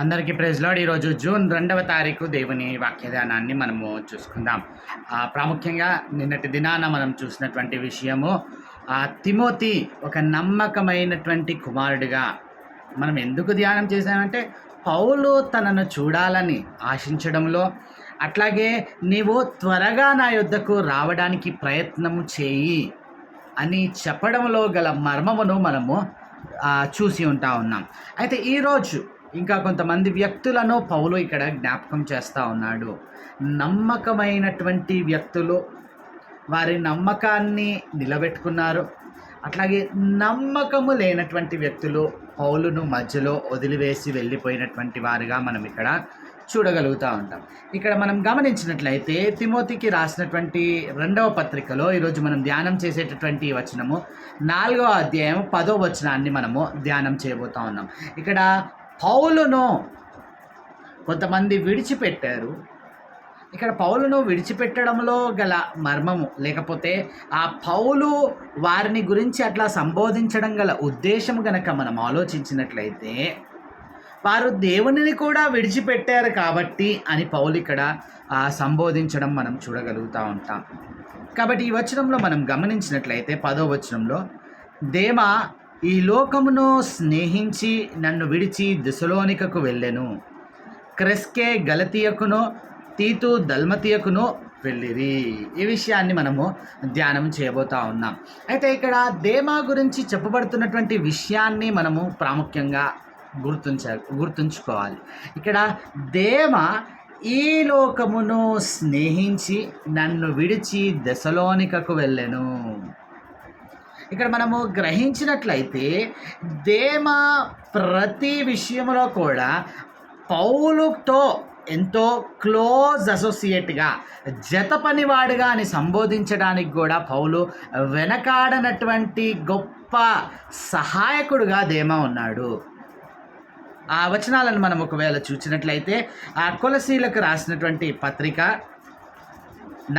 అందరికీ praise lord. ఈరోజు June 2వ తారీఖు దేవుని వాక్యదానాన్ని మనము చూసుకుందాం. ప్రాముఖ్యంగా నిన్నటి దినాన మనం చూసినటువంటి విషయము తిమోతి ఒక నమ్మకమైనటువంటి కుమారుడిగా మనం ఎందుకు ధ్యానం చేసామంటే పౌలు తనను చూడాలని ఆశించడంలో, అట్లాగే నీవు త్వరగా నా యొద్దకు రావడానికి ప్రయత్నము చేయి అని చెప్పడంలో గల మర్మమును మనము చూసి ఉన్నాం. అయితే ఈరోజు ఇంకా కొంతమంది వ్యక్తులను పౌలు ఇక్కడ జ్ఞాపకం చేస్తూ ఉన్నాడు. నమ్మకమైనటువంటి వ్యక్తులు వారి నమ్మకాన్ని నిలబెట్టుకున్నారు. అట్లాగే నమ్మకము లేనటువంటి వ్యక్తులు పౌలును మధ్యలో వదిలివేసి వెళ్ళిపోయినటువంటి వారుగా మనం ఇక్కడ చూడగలుగుతూ ఉంటాం. ఇక్కడ మనం గమనించినట్లయితే తిమోతికి రాసినటువంటి 2వ పత్రికలో ఈరోజు మనం ధ్యానం చేసేటటువంటి వచనము 4వ అధ్యాయం 10వ వచనాన్ని మనము ధ్యానం చేయబోతూ ఉన్నాం. ఇక్కడ పౌలును కొంతమంది విడిచిపెట్టారు. ఇక్కడ పౌలును విడిచిపెట్టడంలో గల మర్మము, లేకపోతే ఆ పౌలు వారిని గురించి అట్లా సంబోధించడం గల ఉద్దేశం గనక మనం ఆలోచించినట్లయితే వారు దేవునిని కూడా విడిచిపెట్టారు కాబట్టి అని పౌలు ఇక్కడ సంబోధించడం మనం చూడగలుగుతూ ఉంటాం. కాబట్టి ఈ వచనంలో మనం గమనించినట్లయితే 10వ వచనంలో, దేమా ఈ లోకమును స్నేహించి నన్ను విడిచి థెసలోనికకు వెళ్ళెను, క్రెస్కే గలతీయకును తీతు దల్మతీయకును వెళ్ళిరి. ఈ విషయాన్ని మనము ధ్యానం చేయబోతూ ఉన్నాం. అయితే ఇక్కడ దేమా గురించి చెప్పబడుతున్నటువంటి విషయాన్ని మనము ప్రాముఖ్యంగా గుర్తుంచుకోవాలి. ఇక్కడ దేమా ఈ లోకమును స్నేహించి నన్ను విడిచి థెసలోనికకు వెళ్ళెను. ఇక్కడ మనము గ్రహించినట్లయితే దేమా ప్రతి విషయంలో కూడా పౌలుతో ఎంతో క్లోజ్ అసోసియేట్గా, జత పనివాడుగా అని సంబోధించడానికి కూడా పౌలు వెనకాడనటువంటి గొప్ప సహాయకుడుగా దేమా ఉన్నాడు. ఆ వచనాలను మనం ఒకవేళ చూసినట్లయితే ఆ కొలసీలకు రాసినటువంటి పత్రిక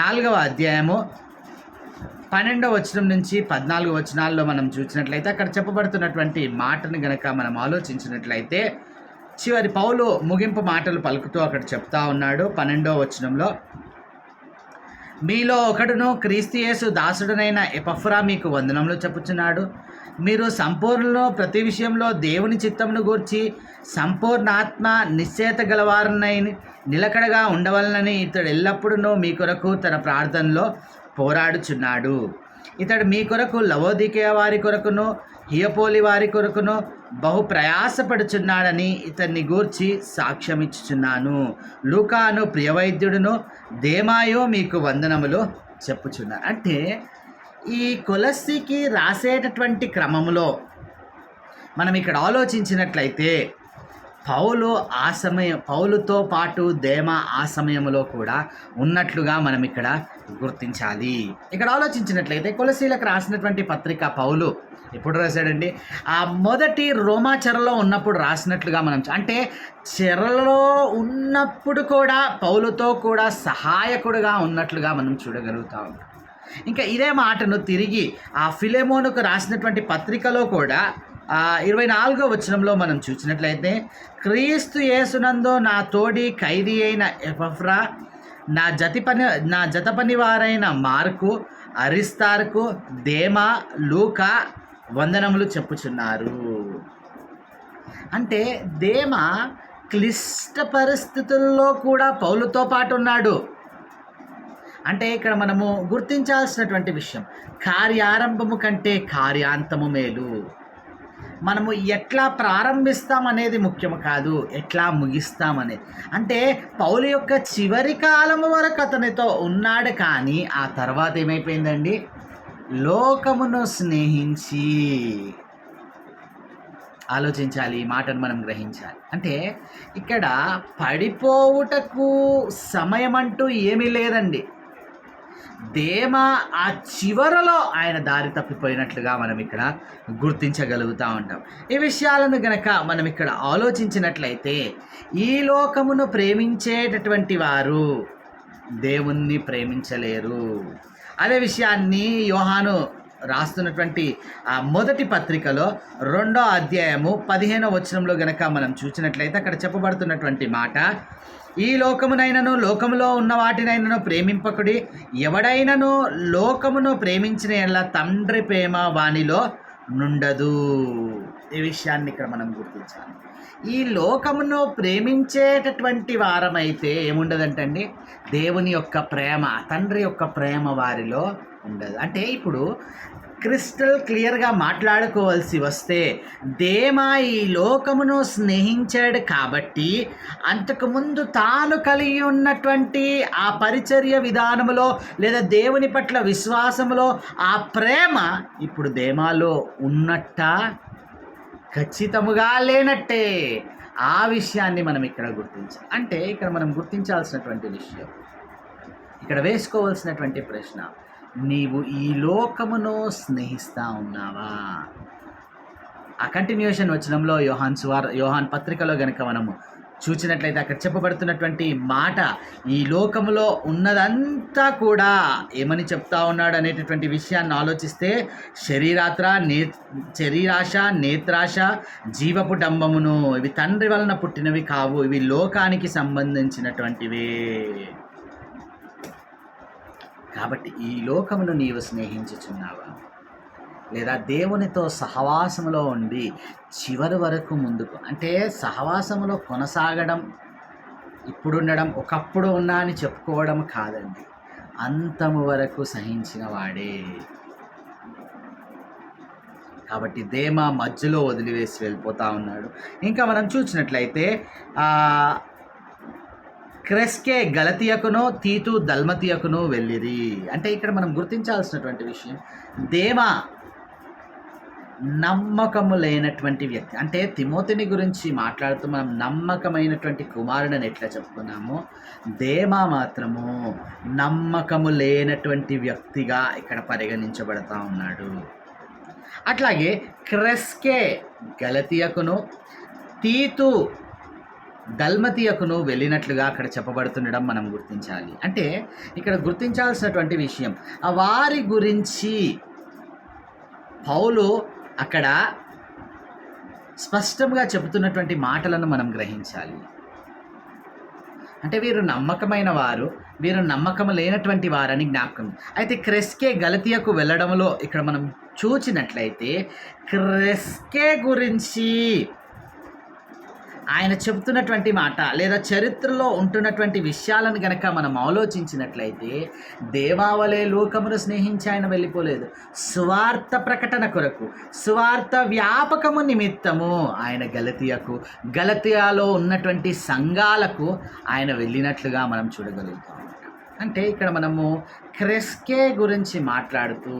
4వ అధ్యాయము 12వ వచనం నుంచి 14వ వచనాల్లో మనం చూసినట్లయితే అక్కడ చెప్పబడుతున్నటువంటి మాటను గనక మనం ఆలోచించినట్లయితే చివరి పౌలు ముగింపు మాటలు పలుకుతూ అక్కడ చెప్తా ఉన్నాడు. 12వ వచనంలో, మీలో ఒకడును క్రీస్తు యేసు దాసుడునైన ఎపఫ్రా మీకు వందనములు చెప్పుచున్నాడు. మీరు సంపూర్ణలో ప్రతి విషయంలో దేవుని చిత్తమును గూర్చి సంపూర్ణాత్మ నిశ్చయత గలవారనై నిలకడగా ఉండవలనని ఇతడు ఎల్లప్పుడూ మీ కొరకు తన ప్రార్థనలో పోరాడుచున్నాడు. ఇతడు మీ కొరకు లవోదికేయ వారి కొరకును హియపోలి వారి కొరకును బహు ప్రయాసపడుచున్నాడని ఇతన్ని గూర్చి సాక్ష్యమిచ్చుచున్నాను. లూకాను ప్రియవైద్యుడును దేమాయో మీకు వందనములు చెప్పుచున్నారు. అంటే ఈ కొలస్సీకి రాసేటటువంటి క్రమంలో మనం ఇక్కడ ఆలోచించినట్లయితే పౌలుతో పాటు దేమా ఆ సమయంలో కూడా ఉన్నట్లుగా మనం ఇక్కడ గుర్తించాలి. ఇక్కడ ఆలోచించినట్లయితే కొలసీలకు రాసినటువంటి పత్రిక పౌలు ఎప్పుడు రాశాడండి? ఆ మొదటి రోమా చెరలో ఉన్నప్పుడు రాసినట్లుగా మనం, అంటే చెరలో ఉన్నప్పుడు కూడా పౌలుతో కూడా సహాయకుడుగా ఉన్నట్లుగా మనం చూడగలుగుతా ఉంటాం. ఇంకా ఇదే మాటను తిరిగి ఆ ఫిలెమోనుకు రాసినటువంటి పత్రికలో కూడా 24వ వచనంలో మనం చూసినట్లయితే, క్రీస్తు యేసునందు నా తోడి ఖైదీ అయిన ఎపఫ్రా, నా జత పనివారైన మార్కు, అరిస్తార్కు, దేమా, లూకా వందనములు చెప్పుచున్నారు. అంటే దేమా క్లిష్ట పరిస్థితుల్లో కూడా పౌలుతో పాటు ఉన్నాడు. అంటే ఇక్కడ మనము గుర్తించాల్సినటువంటి విషయం, కార్యారంభము కంటే కార్యాంతము మేలు. మనము ఎట్లా ప్రారంభిస్తాం అనేది ముఖ్యము కాదు, ఎట్లా ముగిస్తామనేది. అంటే పౌలు యొక్క చివరి కాలము వరకు అతనితో ఉన్నాడు, కానీ ఆ తర్వాత ఏమైపోయిందండి? లోకమును స్నేహించి. ఆలోచించాలి, ఈ మాటను మనం గ్రహించాలి. అంటే ఇక్కడ పడిపోవుటకు సమయం అంటూ ఏమీ లేదండి. దేమా ఆ చివరలో ఆయన దారి తప్పిపోయినట్లుగా మనం ఇక్కడ గుర్తించగలుగుతూ ఉంటాం. ఈ విషయాలను గనక మనం ఇక్కడ ఆలోచించినట్లయితే ఈ లోకమును ప్రేమించేటటువంటి వారు దేవుణ్ణి ప్రేమించలేరు. అదే విషయాన్ని యోహాను రాస్తున్నటువంటి ఆ మొదటి పత్రికలో 2వ అధ్యాయము 15వ వచనంలో గనక మనం చూసినట్లయితే అక్కడ చెప్పబడుతున్నటువంటి మాట, ఈ లోకమునైనను లోకములో ఉన్న వాటినైనను ప్రేమింపకుడి, ఎవడైనను లోకమును ప్రేమించిన యెడల తండ్రి ప్రేమ వానిలో నుండదు. ఈ విషయాన్ని ఇక్కడ మనం గుర్తించాలి. ఈ లోకమును ప్రేమించేటటువంటి వారమైతే ఏముండదంటండి, దేవుని యొక్క ప్రేమ, తండ్రి యొక్క ప్రేమ వారిలో ఉండదు. అంటే ఇప్పుడు క్రిస్టల్ క్లియర్గా మాట్లాడుకోవాల్సి వస్తే, దేమా ఈ లోకమును స్నేహించాడు కాబట్టి అంతకుముందు తాను కలిగి ఉన్నటువంటి ఆ పరిచర్య విధానములో లేదా దేవుని పట్ల విశ్వాసములో ఆ ప్రేమ ఇప్పుడు దేమాలో ఉన్నట్ట, ఖచ్చితముగా లేనట్టే. ఆ విషయాన్ని మనం ఇక్కడ గుర్తించాలి. అంటే ఇక్కడ మనం గుర్తించాల్సినటువంటి విషయం, ఇక్కడ వేసుకోవాల్సినటువంటి ప్రశ్న, నీవు ఈ లోకమును స్నేహిస్తా ఉన్నావా? ఆ కంటిన్యూషన్ వచనంలో యోహాన్ పత్రికలో గనుక మనము చూసినట్లయితే అక్కడ చెప్పబడుతున్నటువంటి మాట, ఈ లోకములో ఉన్నదంతా కూడా ఏమని చెప్తా ఉన్నాడు అనేటటువంటి విషయాన్ని ఆలోచిస్తే, శరీరాశ, నేత్రాశ, జీవపు డంబమును, ఇవి తండ్రి వలన పుట్టినవి కావు, ఇవి లోకానికి సంబంధించినటువంటివే. కాబట్టి ఈ లోకమును నీవు స్నేహించుచున్నావా? లేదా దేవునితో సహవాసములో ఉండి చివరి వరకు ముందుకు, అంటే సహవాసములో కొనసాగడం, ఇప్పుడుండడం, ఒకప్పుడు ఉన్నా అని చెప్పుకోవడం కాదండి, అంతము వరకు సహించిన వాడే. కాబట్టి దేమా మధ్యలో వదిలివేసి వెళ్ళిపోతూ ఉన్నాడు. ఇంకా మనం చూసినట్లయితే క్రెస్కే గలతియకును, తీతు దల్మతియకును వెళ్ళిరి. అంటే ఇక్కడ మనం గుర్తించాల్సినటువంటి విషయం, దేమా నమ్మకము లేనటువంటి వ్యక్తి. అంటే తిమోతిని గురించి మాట్లాడుతూ మనం నమ్మకమైనటువంటి కుమారుడని ఎట్లా చెప్పుకున్నామో, దేమా మాత్రము నమ్మకము లేనటువంటి వ్యక్తిగా ఇక్కడ పరిగణించబడతా ఉన్నాడు. అట్లాగే క్రెస్కే గలతియకును, తీతు దల్మతియకును వెళ్ళినట్లుగా అక్కడ చెప్పబడుతుండడం మనం గుర్తించాలి. అంటే ఇక్కడ గుర్తించాల్సినటువంటి విషయం, వారి గురించి పౌలు అక్కడ స్పష్టంగా చెబుతున్నటువంటి మాటలను మనం గ్రహించాలి. అంటే వీరు నమ్మకమైన వారు, వీరు నమ్మకం లేనటువంటి వారని జ్ఞాపకం. అయితే క్రెస్కే గలతియకు వెళ్ళడంలో ఇక్కడ మనం చూసినట్లయితే, క్రెస్కే గురించి ఆయన చెబుతున్నటువంటి మాట లేదా చరిత్రలో ఉంటున్నటువంటి విషయాలను గనక మనం ఆలోచించినట్లయితే, దేవావలే లోకమును స్నేహించి ఆయన వెళ్ళిపోలేదు. స్వార్థ ప్రకటన కొరకు, స్వార్థ వ్యాపకము నిమిత్తము ఆయన గలతియాలో ఉన్నటువంటి సంఘాలకు ఆయన వెళ్ళినట్లుగా మనం చూడగలుగుతాం. అంటే ఇక్కడ మనము క్రెస్కే గురించి మాట్లాడుతూ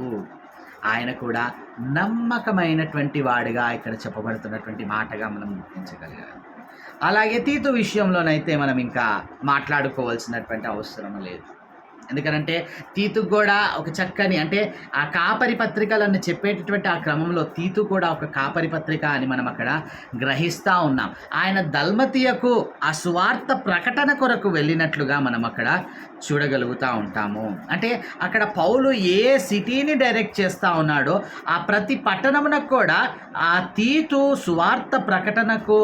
ఆయన కూడా నమ్మకమైనటువంటి వాడిగా ఇక్కడ చెప్పబడుతున్నటువంటి మాటగా మనం గుర్తించగలిగాం. అలాగే తీతు విషయంలోనైతే మనం ఇంకా మాట్లాడుకోవాల్సినటువంటి అవసరం లేదు. ఎందుకనంటే తీతుకు కూడా ఒక చక్కని, అంటే ఆ కాపరి పత్రికలను చెప్పేటటువంటి ఆ క్రమంలో తీతు కూడా ఒక కాపరి పత్రిక అని మనం అక్కడ గ్రహిస్తూ ఉన్నాం. ఆయన దల్మతియకు ఆ సువార్త ప్రకటన కొరకు వెళ్ళినట్లుగా మనం అక్కడ చూడగలుగుతూ ఉంటాము. అంటే అక్కడ పౌలు ఏ సిటీని డైరెక్ట్ చేస్తూ ఉన్నాడో ఆ ప్రతి పట్టణమునకు కూడా ఆ తీతు సువార్త ప్రకటనకు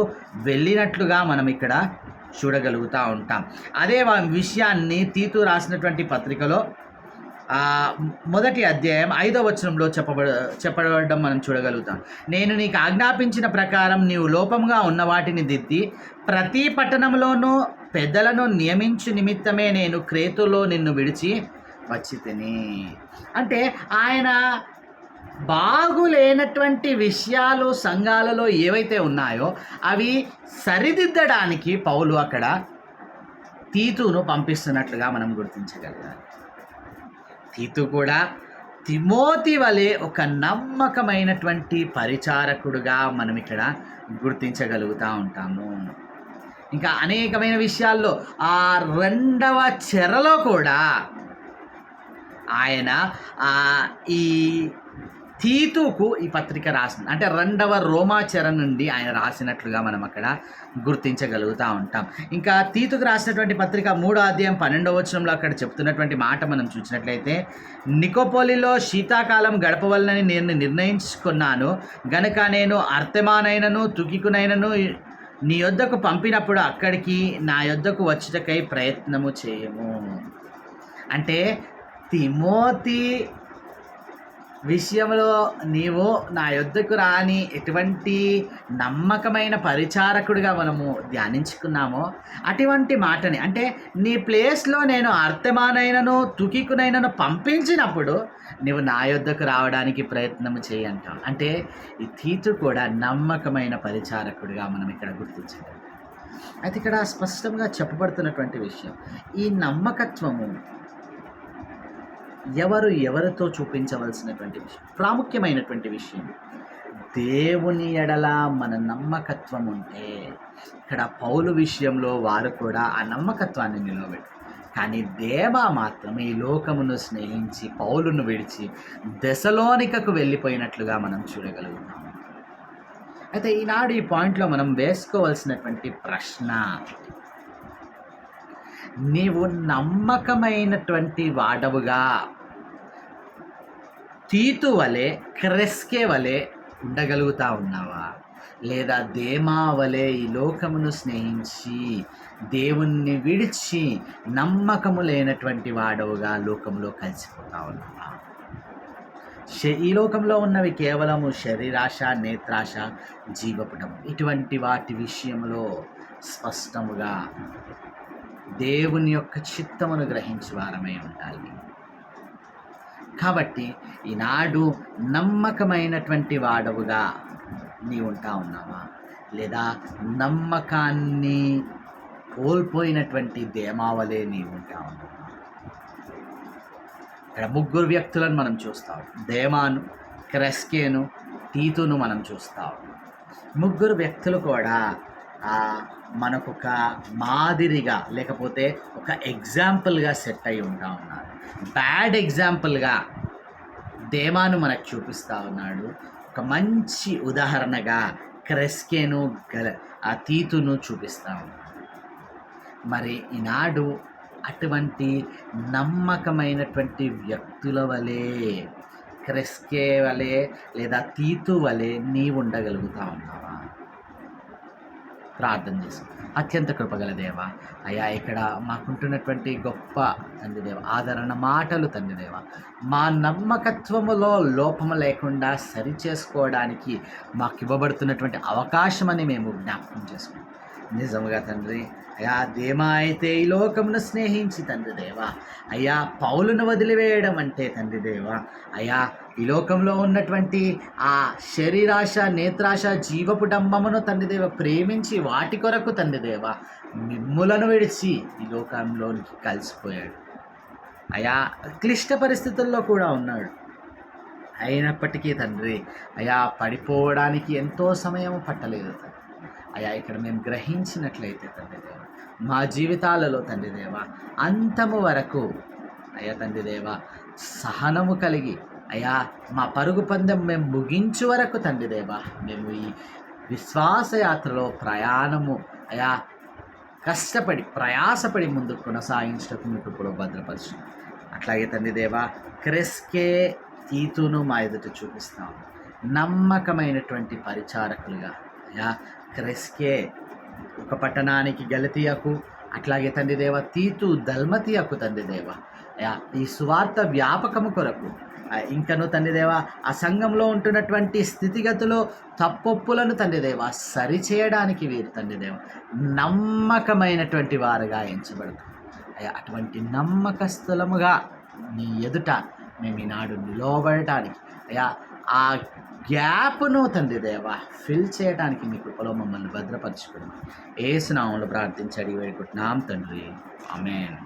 వెళ్ళినట్లుగా మనం ఇక్కడ చూడగలుగుతూ ఉంటాం. అదే విషయాన్ని తీతు రాసినటువంటి పత్రికలో మొదటి అధ్యాయం 5వ వచనంలో చెప్పబడడం మనం చూడగలుగుతాం. నేను నీకు ఆజ్ఞాపించిన ప్రకారం నీవు లోపంగా ఉన్న వాటిని దిద్ది ప్రతి పట్టణంలోనూ పెద్దలను నియమించు నిమిత్తమే నేను క్రేతులో నిన్ను విడిచి వచ్చి తిని. అంటే ఆయన బాగులేనటువంటి విషయాలు సంఘాలలో ఏవైతే ఉన్నాయో అవి సరిదిద్దడానికి పౌలు అక్కడ తీతును పంపిస్తున్నట్లుగా మనం గుర్తించగలగాలి. తీతు కూడా తిమోతి వలె ఒక నమ్మకమైనటువంటి పరిచారకుడుగా మనం ఇక్కడ గుర్తించగలుగుతూ ఉంటాము. ఇంకా అనేకమైన విషయాల్లో ఆ 2వ చెరలో కూడా ఆయన ఈ తీతుకు ఈ పత్రిక రాసింది, అంటే 2వ రోమాచరణ నుండి ఆయన రాసినట్లుగా మనం అక్కడ గుర్తించగలుగుతూ ఉంటాం. ఇంకా తీతుకు రాసినటువంటి పత్రిక 3వ అధ్యాయం 12వ వచనంలో అక్కడ చెప్తున్నటువంటి మాట మనం చూసినట్లయితే, నికోపోలిలో శీతాకాలం గడపవలనని నేను నిర్ణయించుకున్నాను గనుక నేను అర్తెమానైనను తుకికునైనను నీ యొద్దకు పంపినప్పుడు అక్కడికి నా యొద్దకు వచ్చుటకై ప్రయత్నము చేయము. అంటే తిమోతి విషయంలో నీవు నా యొద్దకు రాని ఎటువంటి నమ్మకమైన పరిచారకుడిగా మనము ధ్యానించుకున్నామో అటువంటి మాటని, అంటే నీ ప్లేస్లో నేను అర్తమానైనను తుకికునైనను పంపించినప్పుడు నువ్వు నా యొద్దకు రావడానికి ప్రయత్నం చేయి అంటాం. అంటే ఈ తీతు కూడా నమ్మకమైన పరిచారకుడిగా మనం ఇక్కడ గుర్తించాలి. అయితే ఇక్కడ స్పష్టంగా చెప్పబడుతున్నటువంటి విషయం, ఈ నమ్మకత్వము ఎవరితో చూపించవలసినటువంటి విషయం, ప్రాముఖ్యమైనటువంటి విషయం. దేవుని ఎడల మన నమ్మకత్వం ఉంటే, ఇక్కడ పౌలు విషయంలో వారు కూడా ఆ నమ్మకత్వాన్ని నిలబెట్టారు. కానీ దేమా మాత్రం ఈ లోకమును స్నేహించి పౌలును విడిచి దెసలోనికకు వెళ్ళిపోయినట్లుగా మనం చూడగలుగుతాం. అయితే ఈనాడు ఈ పాయింట్లో మనం వేసుకోవాల్సినటువంటి ప్రశ్న, నీవు నమ్మకమైనటువంటి వాడవుగా తీతు వలె క్రెస్కే వలె ఉండగలుగుతా ఉన్నావా, లేదా దేమా వలె ఈ లోకమును స్నేహించి దేవుణ్ణి విడిచి నమ్మకము లేనటువంటి వాడవుగా లోకంలో కలిసిపోతా ఉన్నావా? ఈ లోకంలో ఉన్నవి కేవలము శరీరాశ, నేత్రాశ, జీవపుటం, ఇటువంటి వాటి విషయంలో స్పష్టముగా దేవుని యొక్క చిత్తమును గ్రహించి వారమై ఉండాలి. కాబట్టి ఈనాడు నమ్మకమైనటువంటి వాడవుగా నీ ఉంటా ఉన్నావా, లేదా నమ్మకాన్ని కోల్పోయినటువంటి దేమావలే నీ ఉంటా ఉన్నావా? ఇక్కడ 3 వ్యక్తులను మనం చూస్తాం. దేమాను, క్రెస్కేను, తీతును మనం చూస్తాం. 3 వ్యక్తులు కూడా మనకొక మాదిరిగా లేకపోతే ఒక ఎగ్జాంపుల్గా సెట్ అయి ఉంటా ఉన్నారు. బ్యాడ్ ఎగ్జాంపుల్గా దేమాను మనకు చూపిస్తూ ఉన్నాడు. ఒక మంచి ఉదాహరణగా క్రెస్కేను ఆ తీతును చూపిస్తూ ఉన్నాడు. మరి ఈనాడు అటువంటి నమ్మకమైనటువంటి వ్యక్తుల వలె, క్రెస్కే వలె లేదా తీతు వలె నీవు ఉండగలుగుతా ఉన్నావా? ప్రార్థన చేస్తాం. అత్యంత కృపగల దేవ, అయ్యా ఇక్కడ మాకుంటున్నటువంటి గొప్ప తండ్రి దేవ, ఆదరణ మాటలు తండ్రి దేవ, మా నమ్మకత్వములో లోపము లేకుండా సరి చేసుకోవడానికి మాకు ఇవ్వబడుతున్నటువంటి అవకాశమని మేము జ్ఞాపకం చేసుకుంటాం. నిజముగా తండ్రి, అయ్యా దేమా అయితే ఈ లోకమును స్నేహించి తండ్రి దేవ, అయ్యా పౌలును వదిలివేయడం అంటే తండ్రి దేవ, అయ్యా ఈ లోకంలో ఉన్నటువంటి ఆ శరీరాశ, నేత్రాశ, జీవపు డంబమును తండ్రి దేవ ప్రేమించి వాటి కొరకు తండ్రి దేవ మిమ్ములను విడిచి ఈ లోకంలోనికి కలిసిపోయాడు. అయ్యా క్లిష్ట పరిస్థితుల్లో కూడా ఉన్నాడు. అయినప్పటికీ తండ్రి అయ్యా పడిపోవడానికి ఎంతో సమయం పట్టలేదు. అయ్యా ఇక్కడ మేము గ్రహించినట్లయితే తండ్రి దేవ మా జీవితాలలో తండ్రి దేవ అంతము వరకు అయ్యా తండ్రి దేవ సహనము కలిగి అయ్యా మా పరుగు పందెం మేము ముగించు వరకు తండ్రి దేవ మేము ఈ విశ్వాసయాత్రలో ప్రయాణము అయ్యా కష్టపడి ప్రయాసపడి ముందుకు కొనసాగించటకు మీకు ఇప్పుడు భద్రపరచు. అట్లాగే తండ్రి దేవ క్రెస్కే, తీతును మా ఎదుట చూపిస్తాం నమ్మకమైనటువంటి పరిచారకులుగా. అయ్యా క్రెస్కే ఒక పట్టణానికి గలతీయకు, అట్లాగే తండ్రి దేవ తీతు దల్మతీయకు తండ్రి దేవ అయ్యా ఈ సువార్త వ్యాపకము కొరకు ఇంకను తండ్రి దేవ ఆ సంఘంలో ఉంటున్నటువంటి స్థితిగతులు తప్పొప్పులను తండ్రి దేవ సరిచేయడానికి వీరు తండ్రి దేవ నమ్మకమైనటువంటి వారుగా ఎంచబడతారు. అయ్యా అటువంటి నమ్మకస్తులముగా నీ ఎదుట మేము ఈనాడు నిలవబడటానికి అయ్యా ఆ గ్యాప్ను తండ్రి దేవ ఫిల్ చేయడానికి మీ కృపలో మమ్మల్ని భద్రపరచుకోండి. యేసు నామములో ప్రార్థించి అడిగి వేడుకుంటున్నాం తండ్రి, ఆమేన్.